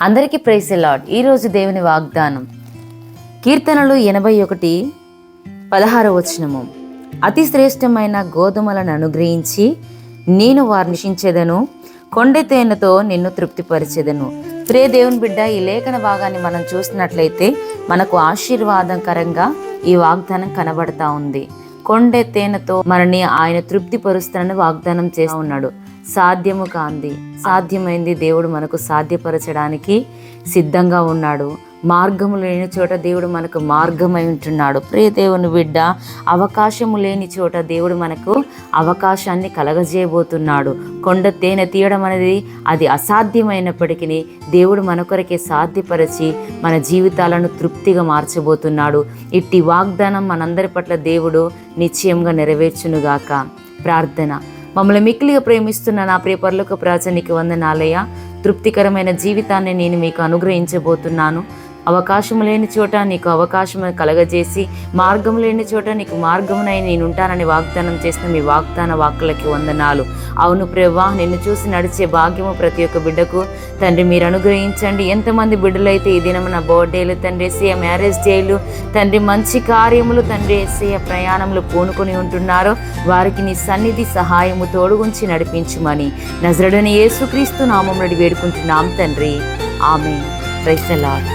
అందరికీ praise the lord. ఈరోజు దేవుని వాగ్దానం కీర్తనలు 81:16 అతి శ్రేష్టమైన గోధుమలను అనుగ్రహించి నేను వారిని నిషించెదను, కొండెతేనతో నిన్ను తృప్తిపరిచెదను. ప్రియ దేవుని బిడ్డ, ఈ లేఖన భాగాన్ని మనం చూసినట్లయితే మనకు ఆశీర్వాదకరంగా ఈ వాగ్దానం కనబడతా ఉంది. కొండెతేనతో మనని ఆయన తృప్తిపరుస్తానని వాగ్దానం చేస్తూ ఉన్నాడు. సాధ్యము కాంది సాధ్యమైంది దేవుడు మనకు సాధ్యపరచడానికి సిద్ధంగా ఉన్నాడు. మార్గము లేని చోట దేవుడు మనకు మార్గమై ఉంటున్నాడు. ప్రియ దేవుని బిడ్డ, అవకాశము లేని చోట దేవుడు మనకు అవకాశాన్ని కలగజేయబోతున్నాడు. కొండ తేనె తీయడం అనేది అది అసాధ్యమైనప్పటికీ దేవుడు మన కొరకే సాధ్యపరిచి మన జీవితాలను తృప్తిగా మార్చబోతున్నాడు. ఇట్టి వాగ్దానం మనందరి పట్ల దేవుడు నిశ్చయంగా నెరవేర్చునుగాక. ప్రార్థన. మమ్మల్ని మిక్కిలిగా ప్రేమిస్తున్న నా ప్రియ పరలోక రాజా, నీకు వందనాలయ్యా. తృప్తికరమైన జీవితాన్ని నేను మీకు అనుగ్రహించబోతున్నాను. అవకాశం లేని చోట నీకు అవకాశం కలగజేసి, మార్గం లేని చోట నీకు మార్గమునై నేను ఉంటానని వాగ్దానం చేసిన మీ వాగ్దాన వాక్కులకి వందనాలు. అవును ప్రభువా, నిన్ను చూసి నడిచే భాగ్యము ప్రతి ఒక్క బిడ్డకు తండ్రి మీరు అనుగ్రహించండి. ఎంతమంది బిడ్డలైతే ఈ దినమున బర్త్డేలు తండ్రి, ఏసయ్య మ్యారేజ్ డేలు తండ్రి, మంచి కార్యములు తండ్రి, ఏసయ్య ప్రయాణములు పూనుకొని ఉంటున్నారో వారికి నీ సన్నిధి సహాయము తోడుగుంచి నడిపించుమని నజరేయుడైన యేసుక్రీస్తు నామమున వేడుకుంటున్నాం తండ్రి. ఆమేన్. Praise the lord.